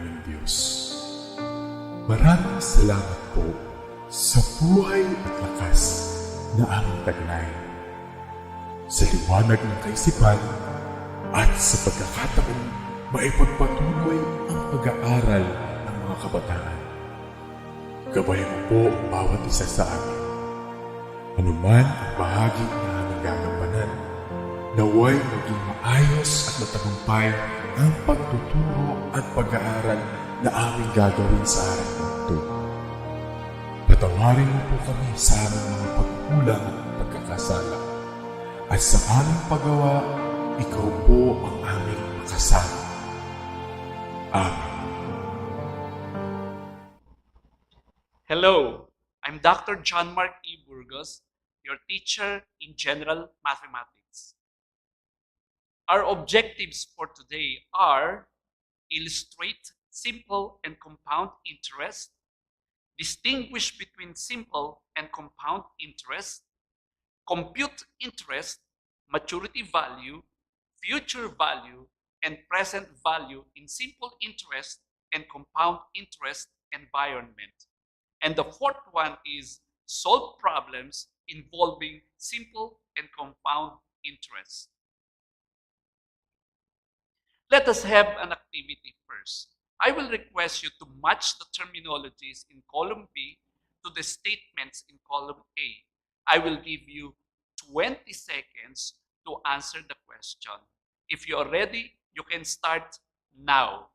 naming Diyos. Maraming salamat po sa buhay at lakas na aming taglay, sa liwanag ng kaisipan at sa pagkakataong maipagpatuloy ang pag-aaral ng mga kabataan. Gabayan mo po ang bawat isa sa amin. Anuman ang bahagi na aming gagampanan, naway maging maayos at matagumpay ang pagtuturo at pag-aaral na aming gagawin sa araw na ito. Patawarin mo po kami sa aming mga pagkukulang at pagkakasala. At sa aming paggawa, ikaw po ang aming makasama. Amen. Hello, I'm Dr. John Mark E. Burgos, your teacher in General Mathematics. Our objectives for today are illustrate simple and compound interest, distinguish between simple and compound interest, compute interest, maturity value, future value, and present value in simple interest and compound interest environment. And the fourth one is solve problems involving simple and compound interest. Let us have an activity first. I will request you to match the terminologies in column B to the statements in column A. I will give you 20 seconds to answer the question. If you are ready, you can start now.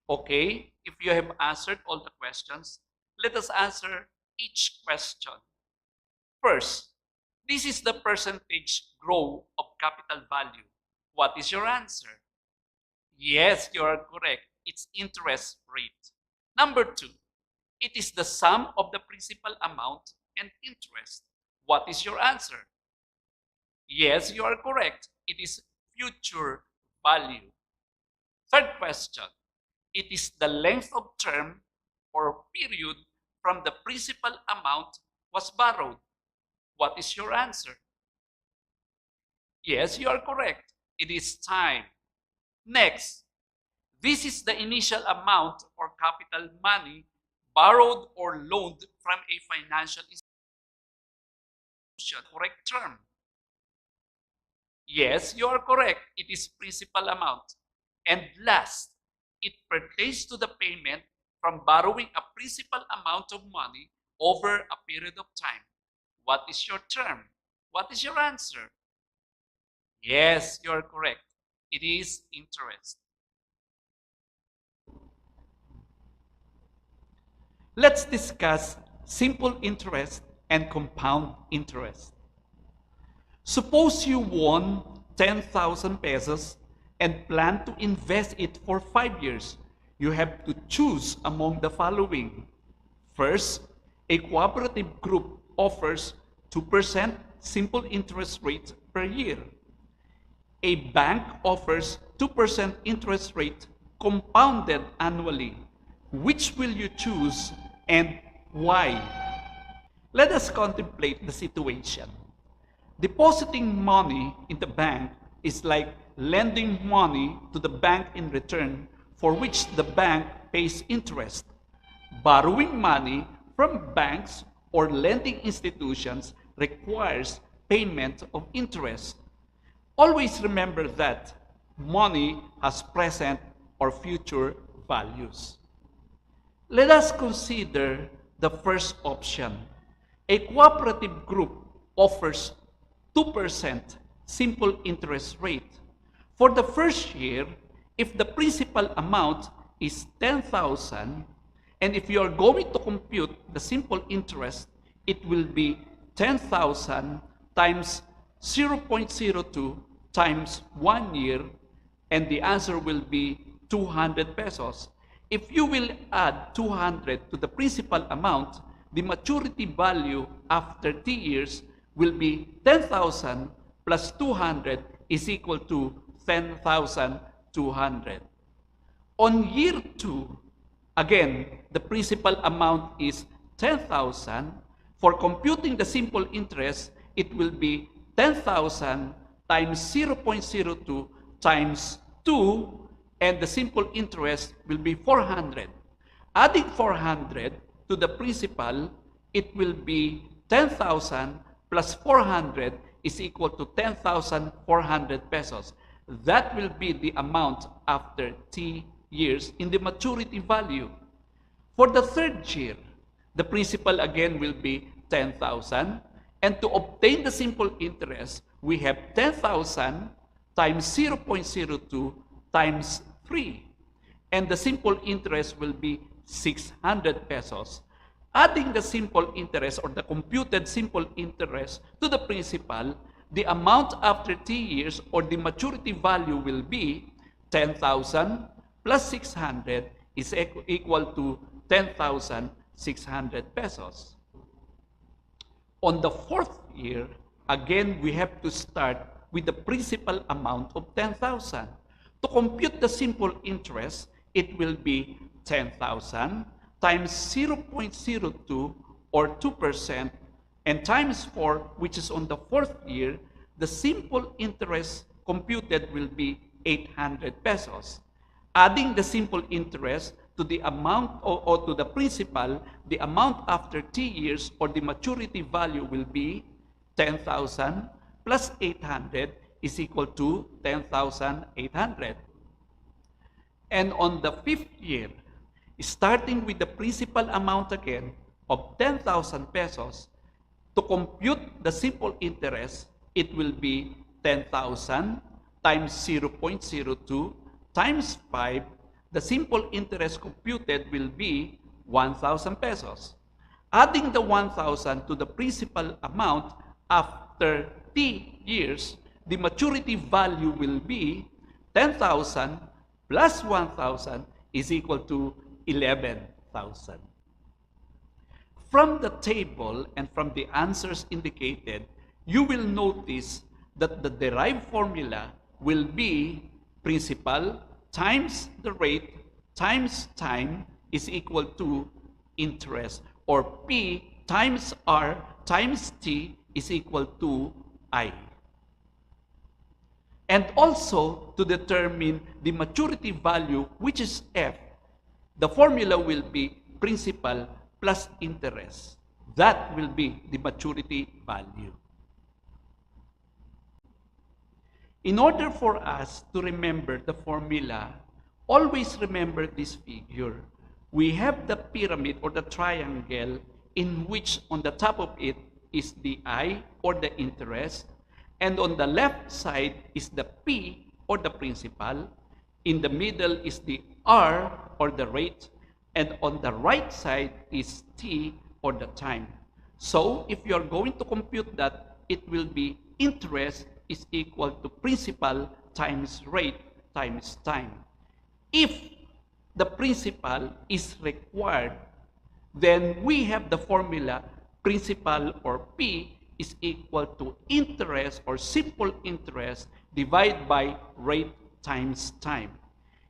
Okay, if you have answered all the questions, let us answer each question. First, this is the percentage growth of capital value. What is your answer? Yes, you are correct. It's interest rate. Number two, it is the sum of the principal amount and interest. What is your answer? Yes, you are correct. It is future value. Third question, it is the length of term or period from the principal amount was borrowed. What is your answer? Yes, you are correct. It is time. Next, this is the initial amount or capital money borrowed or loaned from a financial institution. Correct term. Yes, you are correct. It is principal amount. And last, it pertains to the payment from borrowing a principal amount of money over a period of time. What is your term? What is your answer? Yes, you are correct. It is interest. Let's discuss simple interest and compound interest. Suppose you won 10,000 pesos and plan to invest it for 5 years. You have to choose among the following. First, a cooperative group offers 2% simple interest rate per year. A bank offers 2% interest rate compounded annually. Which will you choose and why? Let us contemplate the situation. Depositing money in the bank is like lending money to the bank in return, for which the bank pays interest. Borrowing money from banks or lending institutions requires payment of interest. Always remember that money has present or future values. Let us consider the first option. A cooperative group offers 2% simple interest rate. For the first year, if the principal amount is 10,000, and if you are going to compute the simple interest, it will be 10,000 times 0.02 times 1 year, and the answer will be 200 pesos. If you will add 200 to the principal amount, the maturity value after 3 years will be 10,000 plus 200 is equal to 10,200. On year 2, again, the principal amount is 10,000. For computing the simple interest, it will be 10,000 times 0.02 times 2, and the simple interest will be 400. Adding 400 to the principal, it will be 10,000 plus 400 is equal to 10,400 pesos. That will be the amount after T years in the maturity value. For the third year, the principal again will be 10,000. And to obtain the simple interest, we have 10,000 times 0.02 times 3. And the simple interest will be 600 pesos. Adding the simple interest or the computed simple interest to the principal, the amount after T years or the maturity value will be 10,000 plus 600 is equal to 10,600 pesos. On the fourth year, again, we have to start with the principal amount of 10,000. To compute the simple interest, it will be 10,000 times 0.02 or 2% and times 4, which is on the fourth year. The simple interest computed will be 800 pesos. Adding the simple interest to the amount or to the principal, the amount after T years or the maturity value will be 10,000 plus 800 is equal to 10,800. And on the fifth year, starting with the principal amount again of 10,000 pesos, to compute the simple interest, it will be 10,000 times 0.02 times 5. The simple interest computed will be 1,000 pesos. Adding the 1,000 to the principal amount after T years, the maturity value will be 10,000 plus 1,000 is equal to 11,000. From the table and from the answers indicated, you will notice that the derived formula will be principal times the rate times time is equal to interest, or P times R times T is equal to I. And also to determine the maturity value, which is F, the formula will be principal plus interest. That will be the maturity value. In order for us to remember the formula, always remember this figure. We have the pyramid or the triangle in which on the top of it is the I or the interest, and on the left side is the P or the principal, in the middle is the R or the rate, and on the right side is T or the time. So if you are going to compute that, it will be interest is equal to principal times rate times time. If the principal is required, then we have the formula principal or P is equal to interest or simple interest divided by rate times time.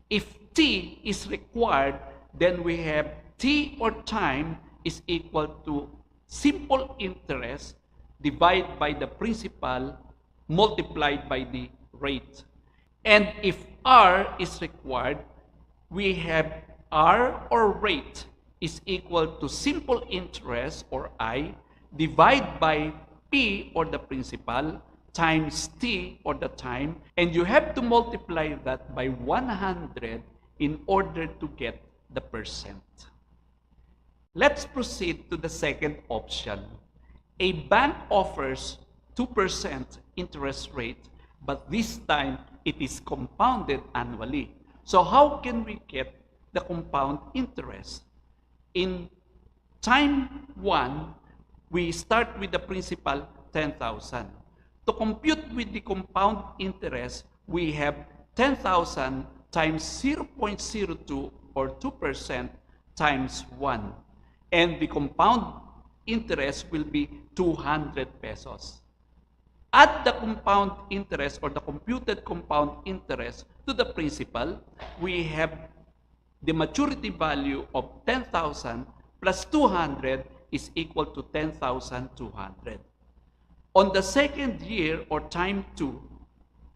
If T is required, then we have T or time is equal to simple interest divided by the principal multiplied by the rate. And if R is required, we have R or rate is equal to simple interest or I divided by P or the principal times T or the time, and you have to multiply that by 100 in order to get the percent. Let's proceed to the second option. A bank offers 2% interest rate, but this time it is compounded annually. So how can we get the compound interest? In time 1, we start with the principal 10,000. To compute with the compound interest, we have 10,000 times 0.02 or 2% times 1. And the compound interest will be 200 pesos. add the compound interest or the computed compound interest to the principal, we have the maturity value of 10,000 plus 200 is equal to 10,200. On the second year or time 2,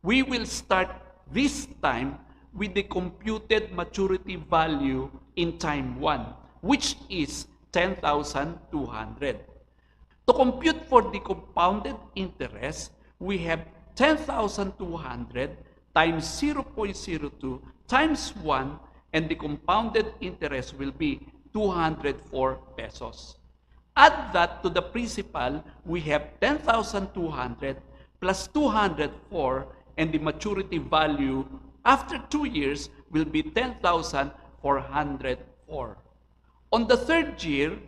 we will start this time with the computed maturity value in time 1, which is 10,200. To compute for the compounded interest, we have 10,200 times 0.02 times 1, and the compounded interest will be 204 pesos. Add that to the principal, we have 10,200 plus 204, and the maturity value after 2 years will be 10,404. On the third year,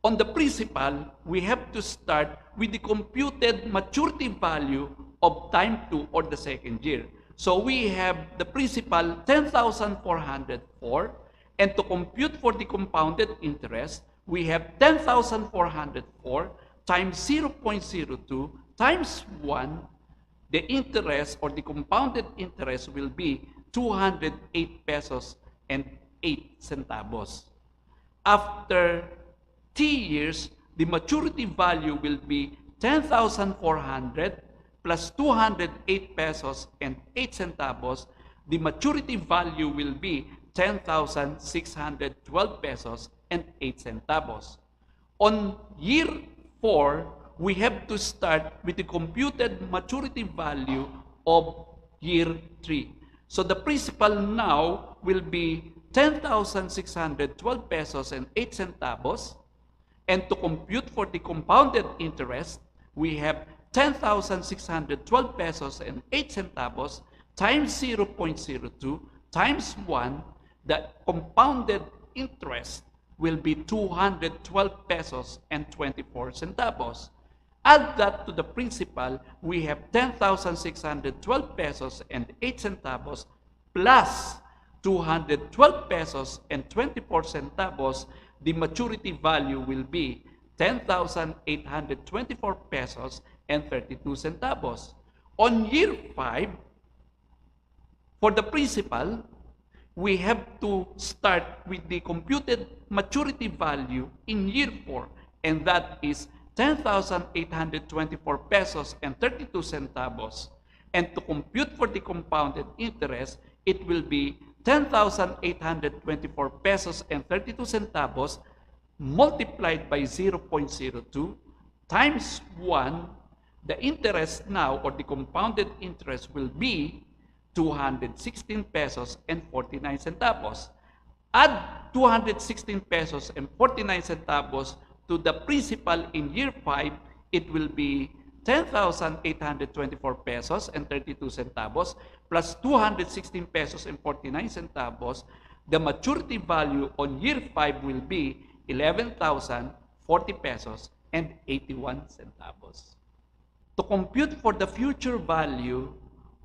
on the principal, we have to start with the computed maturity value of time 2 or the second year. So we have the principal 10,404, and to compute for the compounded interest, we have 10,404 times 0.02 times 1. The interest or the compounded interest will be 208 pesos and 8 centavos. After 3 years, the maturity value will be 10,400 plus 208 pesos and 8 centavos. The maturity value will be 10,612 pesos and 8 centavos. On year 4, we have to start with the computed maturity value of year 3. So the principal now will be 10,612 pesos and 8 centavos. And to compute for the compounded interest, we have 10,612 pesos and 8 centavos times 0.02 times 1. The compounded interest will be 212 pesos and 24 centavos. Add that to the principal, we have 10,612 pesos and 8 centavos plus 212 pesos and 24 centavos. The maturity value will be 10,824 pesos and 32 centavos. On year 5, for the principal, we have to start with the computed maturity value in year 4, and that is 10,824 pesos and 32 centavos. And to compute for the compounded interest, it will be 10,824 pesos and 32 centavos multiplied by 0.02 times 1. The interest now, or the compounded interest, will be 216 pesos and 49 centavos. Add 216 pesos and 49 centavos to the principal in year 5, it will be 10,824 pesos and 32 centavos plus 216 pesos and 49 centavos. The maturity value on year 5 will be 11,040 pesos and 81 centavos. To compute for the future value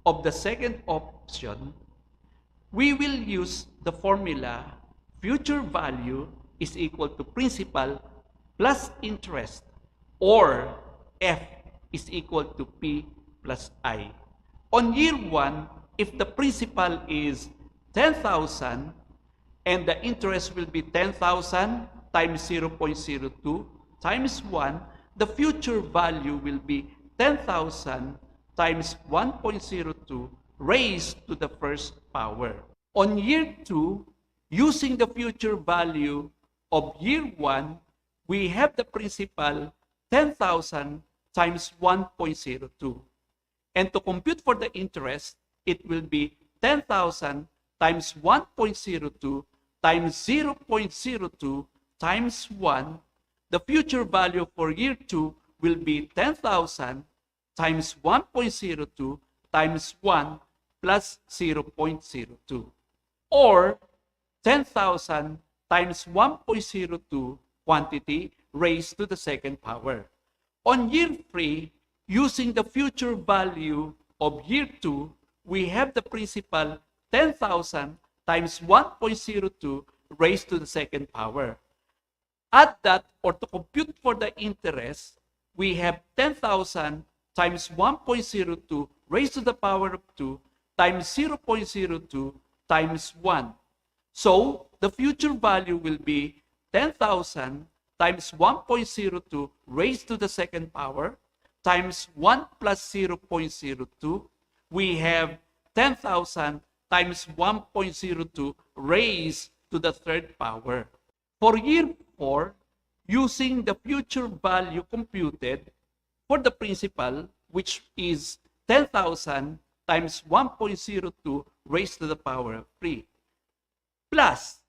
of the second option, we will use the formula future value is equal to principal plus interest, or F is equal to P plus I. On year 1, if the principal is 10,000 and the interest will be 10,000 times 0.02 times 1, the future value will be 10,000 times 1.02 raised to the first power. On year 2, using the future value of year 1, we have the principal 10,000 times 1.02. And to compute for the interest, it will be 10,000 times 1.02 times 0.02 times 1. The future value for year 2 will be 10,000 times 1.02 times 1 plus 0.02, or 10,000 times 1.02 quantity raised to the second power. On year 3, using the future value of year 2, we have the principal 10,000 times 1.02 raised to the second power. Add that, or to compute for the interest, we have 10,000 times 1.02 raised to the power of 2 times 0.02 times 1. So the future value will be 10,000 times 1.02 raised to the second power times 1 plus 0.02. We have 10,000 times 1.02 raised to the third power. For year 4, using the future value computed for the principal, which is 10,000 times 1.02 raised to the power of 3, plus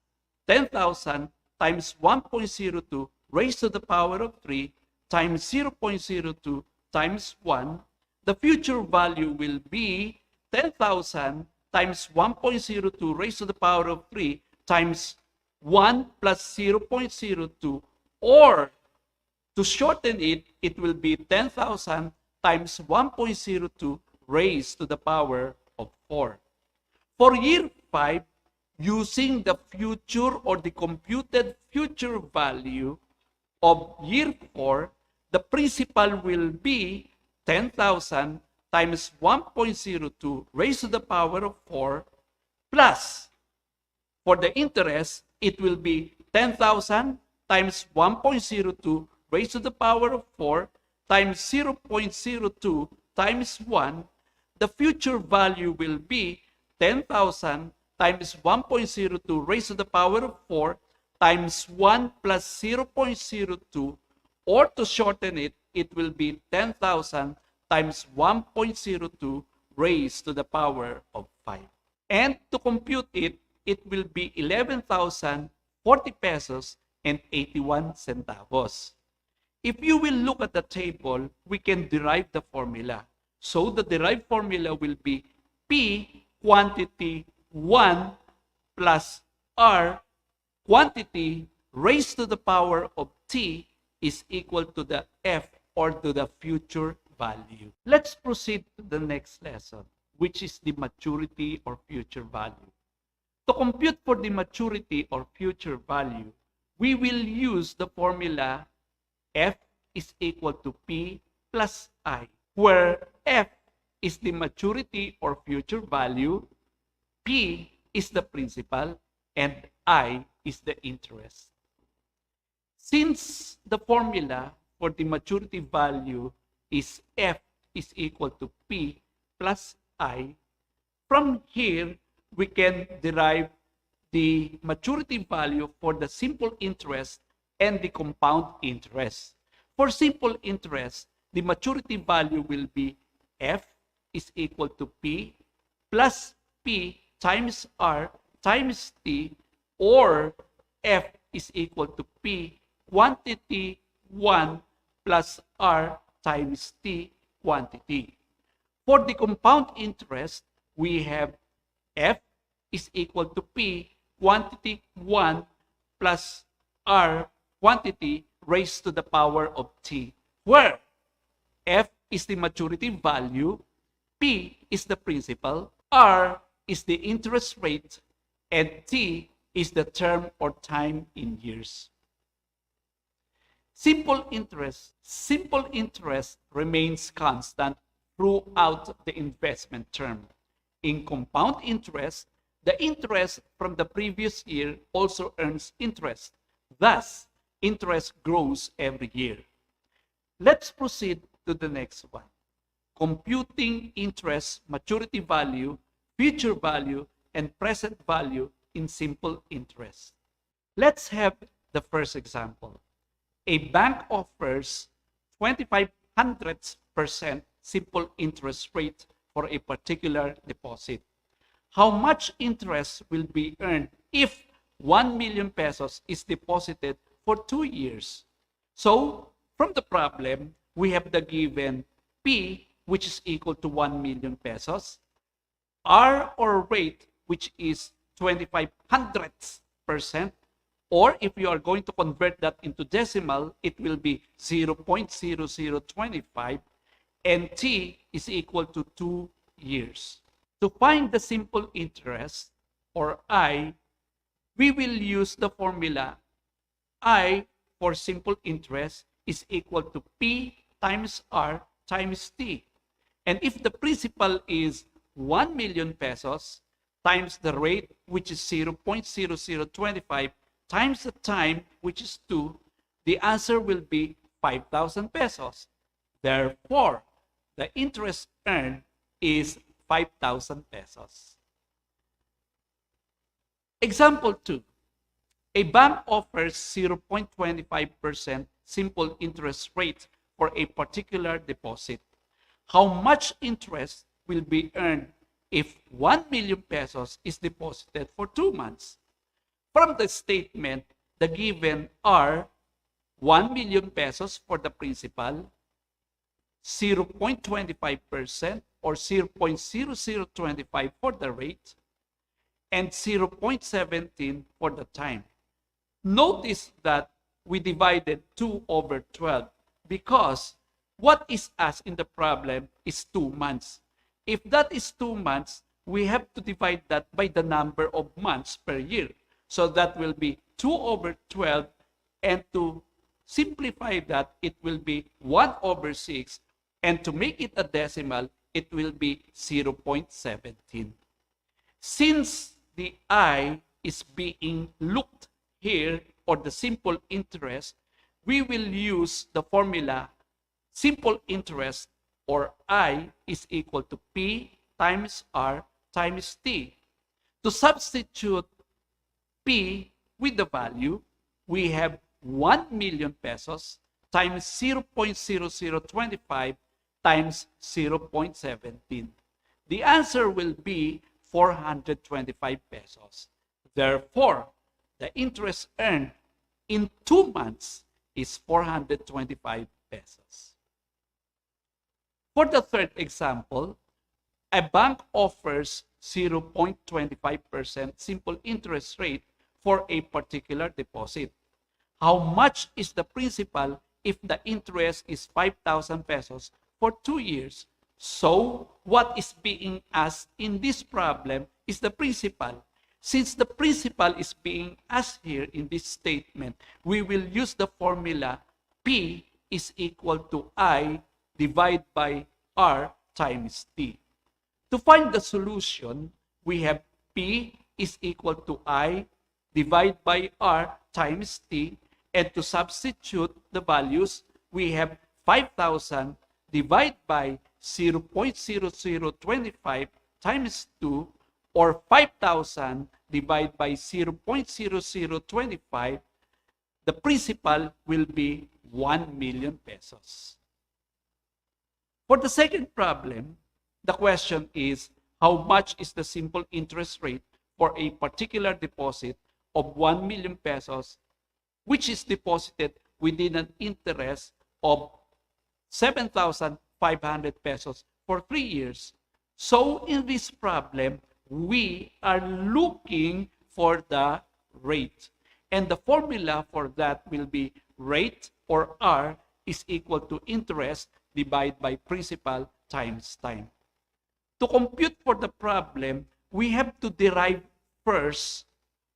10,000 times 1.02 raised to the power of 3 times 0.02 times 1, the future value will be 10,000 times 1.02 raised to the power of 3 times 1 plus 0.02, or to shorten it, it will be 10,000 times 1.02 raised to the power of 4. For year 5, using the future or the computed future value of year 4, the principal will be 10,000 times 1.02 raised to the power of 4, plus for the interest, it will be 10,000 times 1.02 raised to the power of 4 times 0.02 times 1. The future value will be 10,000 times 1.02 raised to the power of 4 times 1 plus 0.02, or to shorten it, it will be 10,000 times 1.02 raised to the power of 5. And to compute it, it will be 11,040 pesos and 81 centavos. If you will look at the table, we can derive the formula. So the derived formula will be P quantity 1 plus R quantity raised to the power of T is equal to the F, or to the future value. Let's proceed to the next lesson, which is the maturity or future value. To compute for the maturity or future value, we will use the formula F is equal to P plus I, where F is the maturity or future value, P is the principal, and I is the interest. Since the formula for the maturity value is F is equal to P plus I, from here, we can derive the maturity value for the simple interest and the compound interest. For simple interest, the maturity value will be F is equal to P plus P times R times T, or F is equal to P quantity 1 plus R times T quantity. For the compound interest, we have F is equal to P quantity 1 plus R quantity raised to the power of T, where F is the maturity value, P is the principal, R is the interest rate, and T is the term or time in years. Simple interest remains constant throughout the investment term. In compound interest, the interest from the previous year also earns interest. Thus, interest grows every year. Let's proceed to the next one. Computing interest, maturity value, future value, and present value in simple interest. Let's have the first example. A bank offers 2,500% simple interest rate for a particular deposit. How much interest will be earned if 1 million pesos is deposited for 2 years? So, from the problem, we have the given P, which is equal to 1 million pesos, R or rate, which is 2,500%, or if you are going to convert that into decimal, it will be 0.0025, and T is equal to 2 years. To find the simple interest, or I, we will use the formula I for simple interest is equal to P times R times T. And if the principal is 1 million pesos times the rate, which is 0.0025, times the time, which is 2, the answer will be 5,000 pesos. Therefore, the interest earned is 5,000 pesos. Example 2. A bank offers 0.25% simple interest rate for a particular deposit. How much interest will be earned if 1 million pesos is deposited for 2 months? From the statement, the given are 1 million pesos for the principal, 0.25% or 0.0025 for the rate, and 0.17 for the time. Notice that we divided 2 over 12 because what is asked in the problem is 2 months. If that is 2 months, we have to divide that by the number of months per year. So that will be 2 over 12, and to simplify that, it will be 1 over 6, and to make it a decimal, it will be 0.17. Since the I is being looked here, or the simple interest, we will use the formula simple interest, or I is equal to P times R times T. To substitute P with the value, we have 1 million pesos times 0.0025 times 0.17. The answer will be 425 pesos. Therefore, the interest earned in 2 months is 425 pesos. For the third example, a bank offers 0.25% simple interest rate for a particular deposit. How much is the principal if the interest is 5,000 pesos for 2 years? So, what is being asked in this problem is the principal. Since the principal is being asked here in this statement, we will use the formula P is equal to I divided by R times T. To find the solution, we have P is equal to I divided by R times T, and to substitute the values, we have 5,000 divided by 0.0025 times 2, or 5,000 divided by 0.0025, the principal will be 1 million pesos. For the second problem, the question is, how much is the simple interest rate for a particular deposit of 1 million pesos, which is deposited within an interest of 7,500 pesos for 3 years? So in this problem, we are looking for the rate. And the formula for that will be rate, or R, is equal to interest divided by principal times time. To compute for the problem, we have to derive first,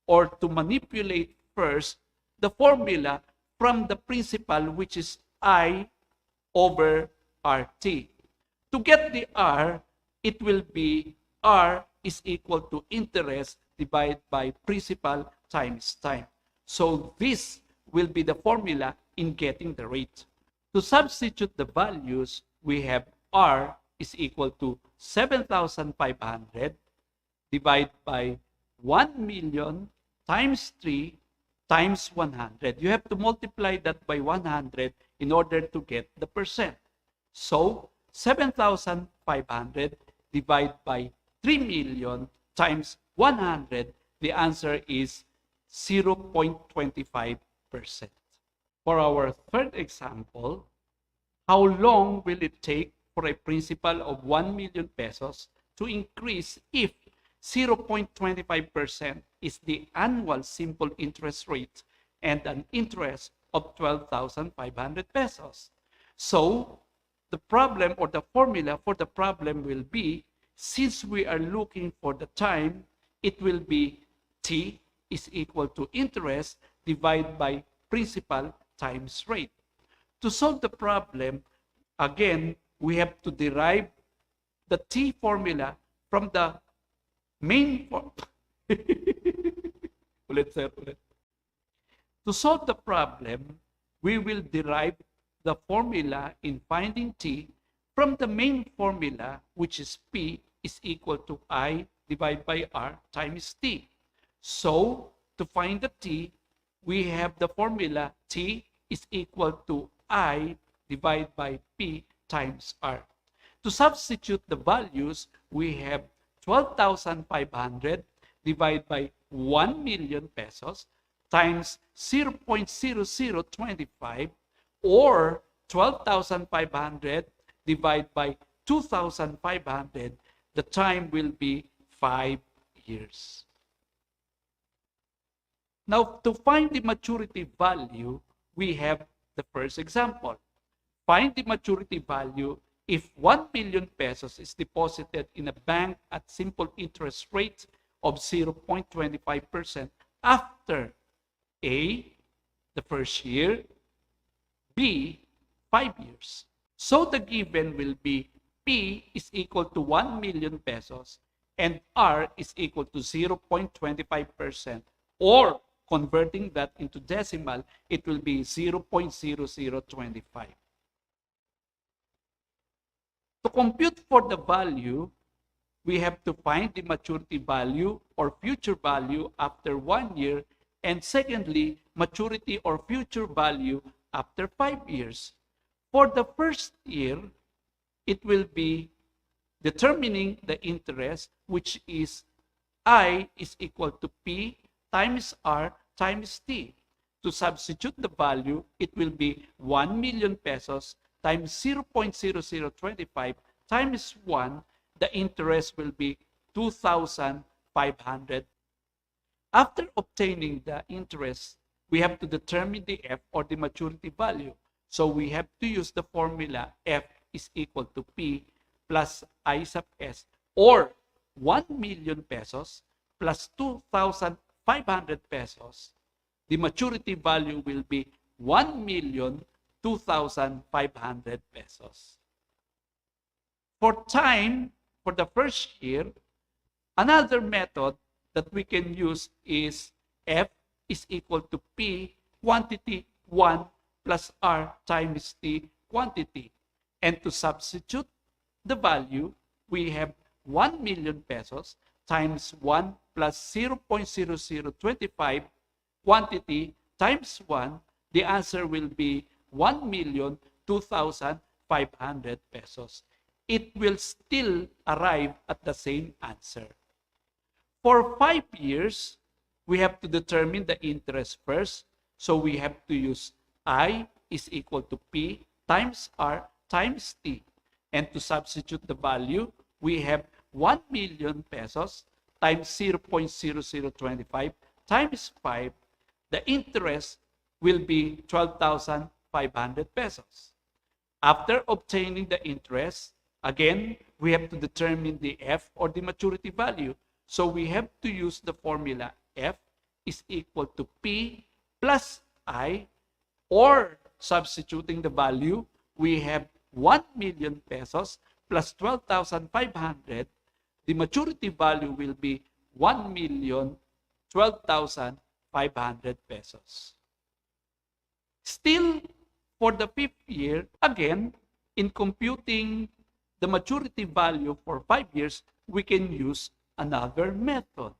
or to manipulate first, the formula from the principal, which is I over RT. To get the R, it will be R is equal to interest divided by principal times time. So this will be the formula in getting the rate. To substitute the values, we have R is equal to 7,500 divided by 1 million times 3 times 100. You have to multiply that by 100 in order to get the percent. So 7,500 divided by 3 million times 100, the answer is 0.25%. For our third example, how long will it take for a principal of 1 million pesos to increase if 0.25% is the annual simple interest rate and an interest of 12,500 pesos? So, the problem, or the formula for the problem, will be, since we are looking for the time, it will be T is equal to interest divided by principal times rate. To solve the problem, again, we have to derive the T formula from the main ulit sir, ulit. To solve the problem, we will derive the formula in finding T from the main formula, which is P is equal to I divided by R times T. So, to find the T, we have the formula T is equal to I divided by P times R. To substitute the values, we have 12,500 divided by 1 million pesos times 0.0025 or 12,500 divided by 2,500. The time will be 5 years. Now, to find the maturity value, we have the first example. Find the maturity value if 1 million pesos is deposited in a bank at simple interest rate of 0.25% after A, the first year, B, 5 years. So the given will be P is equal to 1 million pesos and R is equal to 0.25%, or converting that into decimal, it will be 0.0025. To compute for the value, we have to find the maturity value or future value after 1 year, and secondly, maturity or future value after 5 years. For the first year, it will be determining the interest, which is I is equal to P times R times T. To substitute the value, it will be 1 million pesos times 0.0025 times 1. The interest will be 2,500. After obtaining the interest, we have to determine the F, or the maturity value. So we have to use the formula F is equal to P plus I sub S, or 1 million pesos plus 2,500 pesos. The maturity value will be 1,02,500 pesos. For time, for the first year, another method that we can use is F is equal to P quantity 1 plus R times T quantity. And to substitute the value, we have 1 million pesos times 1 plus 0.0025 quantity times 1. The answer will be 1,02,500 pesos. It will still arrive at the same answer. For 5 years, we have to determine the interest first. So we have to use I is equal to P times R times T. And to substitute the value, we have 1 million pesos times 0.0025 times 5. The interest will be 12,500 pesos. After obtaining the interest, again, we have to determine the F, or the maturity value. So we have to use the formula F is equal to P plus I, or substituting the value, we have 1 million pesos plus 12,500. The maturity value will be 1,012,500 pesos. Still, for the 5th year, again, in computing the maturity value for 5 years, we can use another method.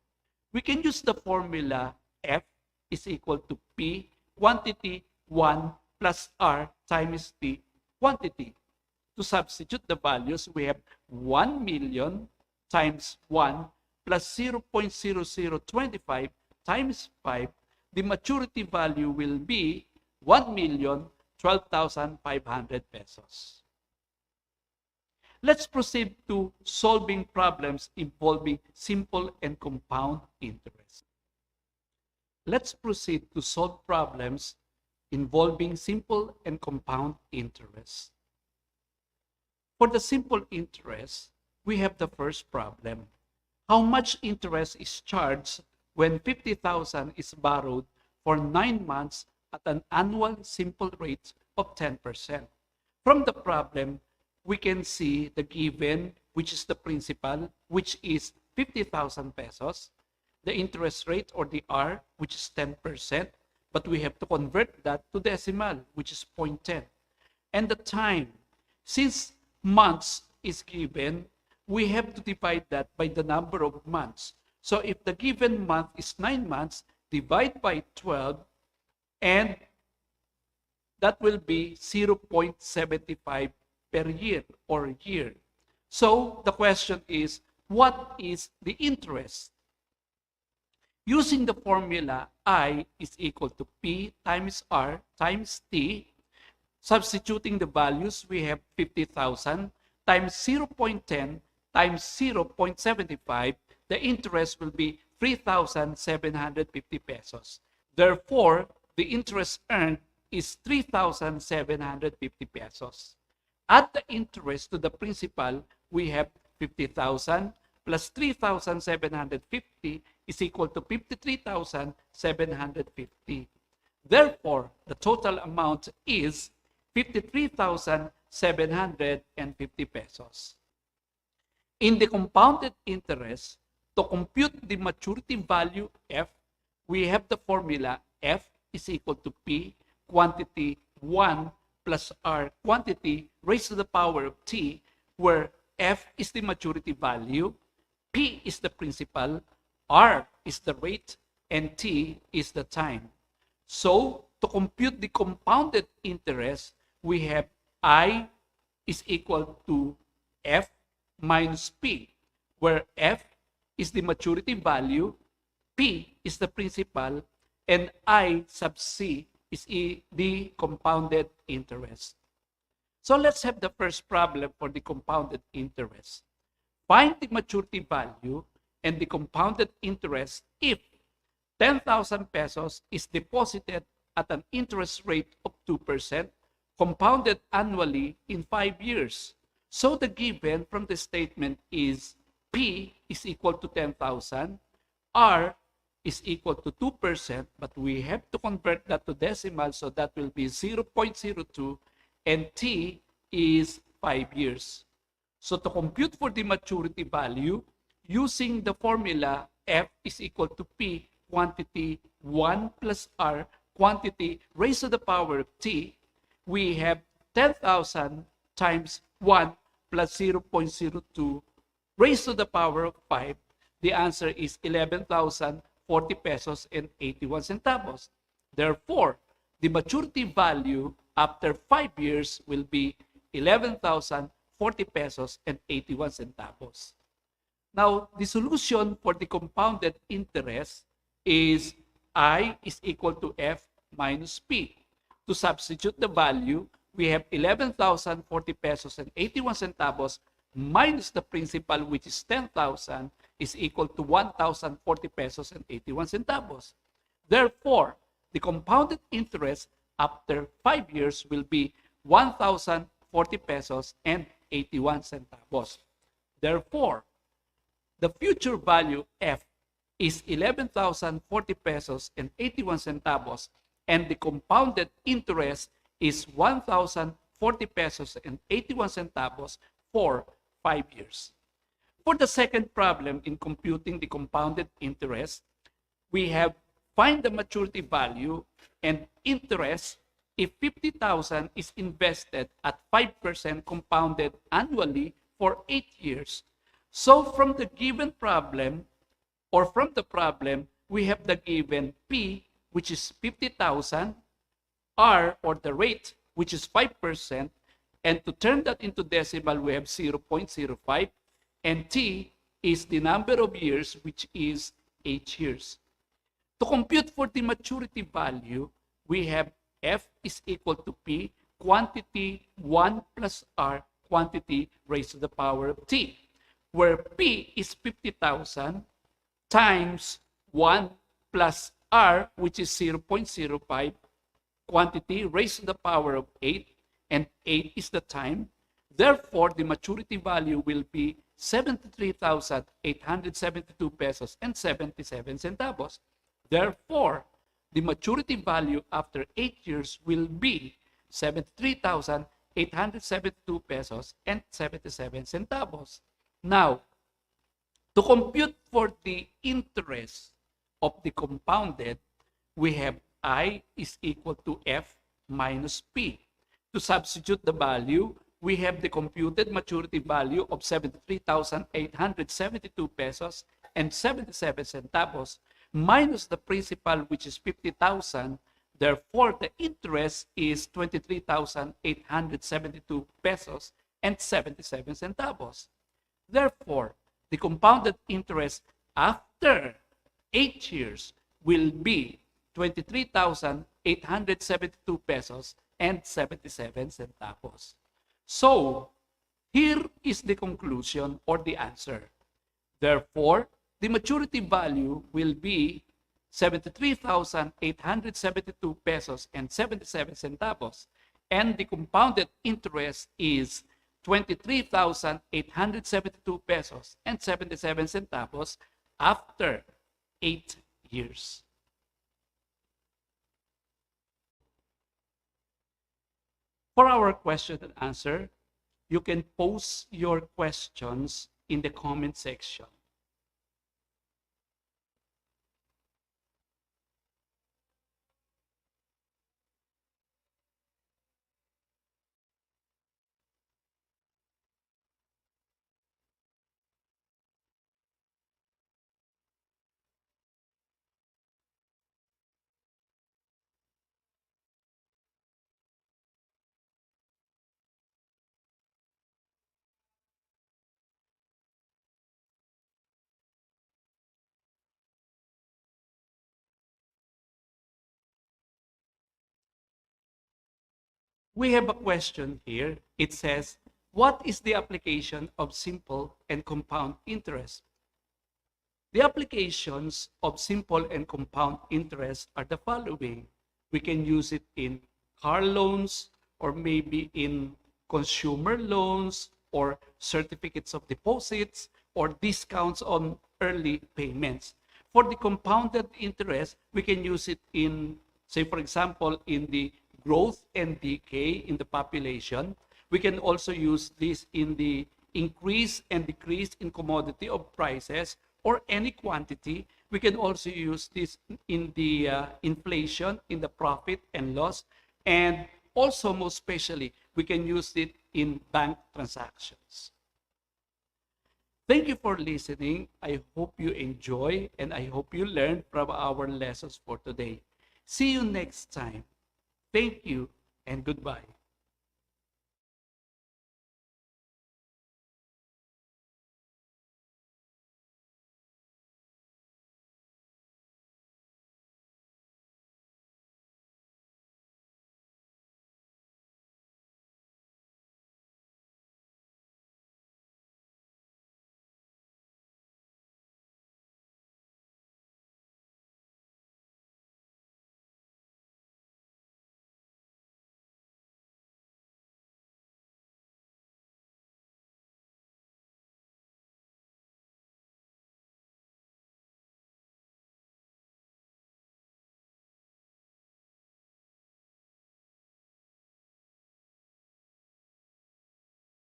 We can use the formula F is equal to P quantity 1 plus R times T quantity. To substitute the values, we have 1 million times 1 plus 0.0025 times 5. The maturity value will be 1,012,500 pesos. Let's proceed to solving problems involving simple and compound interest. Let's proceed to solve problems involving simple and compound interest. For the simple interest, we have the first problem. How much interest is charged when 50,000 is borrowed for 9 months at an annual simple rate of 10%? From the problem, we can see the given, which is the principal, which is 50,000 pesos, the interest rate or the R, which is 10%, but we have to convert that to decimal, which is 0.10. And the time, since months is given, we have to divide that by the number of months. So if the given month is 9 months, divide by 12, and that will be 0.75 per year or year. So the question is, what is the interest? Using the formula I is equal to P times R times T, substituting the values, we have 50,000 times 0.10 times 0.75, the interest will be 3,750 pesos. Therefore, the interest earned is 3,750 pesos. Add the interest to the principal, we have 50,000 plus 3,750 is equal to 53,750. Therefore, the total amount is 53,750 pesos. In the compounded interest, to compute the maturity value F, we have the formula F is equal to P, quantity 1 plus R, quantity raised to the power of T, where F is the maturity value, P is the principal, R is the rate, and T is the time. So, to compute the compounded interest, we have I is equal to F minus P, where F is the maturity value, P is the principal, and I sub C is the compounded interest. So let's have the first problem for the compounded interest. Find the maturity value and the compounded interest if 10,000 pesos is deposited at an interest rate of 2%, compounded annually in 5 years. So the given from the statement is P is equal to 10,000, R is equal to 2%, but we have to convert that to decimal, so that will be 0.02, and T is 5 years. So to compute for the maturity value, using the formula F is equal to P, quantity 1 plus R, quantity raised to the power of T, we have 10,000 times 1 plus 0.02 raised to the power of 5. The answer is 11,040 pesos and 81 centavos. Therefore, the maturity value after 5 years will be 11,040 pesos and 81 centavos. Now, the solution for the compounded interest is I is equal to F minus P. To substitute the value, we have 11,040 pesos and 81 centavos minus the principal, which is 10,000, is equal to 1,040 pesos and 81 centavos. Therefore, the compounded interest after 5 years will be 1,040 pesos and 81 centavos. Therefore, the future value F is 11,040 pesos and 81 centavos, and the compounded interest is 1,040 pesos and 81 centavos for 5 years. For the second problem in computing the compounded interest, we have find the maturity value and interest if 50,000 is invested at 5% compounded annually for 8 years. So from the given problem, or from the problem, we have the given P, which is 50,000, R, or the rate, which is 5%, and to turn that into decimal, we have 0.05, and T is the number of years, which is 8 years. To compute for the maturity value, we have F is equal to P, quantity 1 plus R, quantity raised to the power of T, where P is 50,000 times 1 plus R, which is 0.05, quantity raised to the power of 8, and 8 is the time. Therefore, the maturity value will be 73,872 pesos and 77 centavos. Therefore, the maturity value after 8 years will be 872 pesos and 77 centavos. Now, to compute for the interest of the compounded, we have I is equal to F minus P. To substitute the value, we have the computed maturity value of 73,872 pesos and 77 centavos minus the principal, which is 50,000. Therefore, the interest is 23,872 pesos and 77 centavos. Therefore, the compounded interest after 8 years will be 23,872 pesos and 77 centavos. So, here is the conclusion or the answer. Therefore, the maturity value will be 73,872 pesos and 77 centavos, and the compounded interest is 23,872 pesos and 77 centavos after 8 years. For our question and answer, you can post your questions in the comment section. We have a question here. It says, what is the application of simple and compound interest? The applications of simple and compound interest are the following. We can use it in car loans or maybe in consumer loans or certificates of deposits or discounts on early payments. For the compounded interest, we can use it in, say for example, in the growth and decay in the population. We can also use this in the increase and decrease in commodity of prices or any quantity. We can also use this in the inflation, in the profit and loss, and also most especially, we can use it in bank transactions. Thank you for listening. I hope you enjoy and I hope you learned from our lessons for today. See you next time. Thank you and goodbye.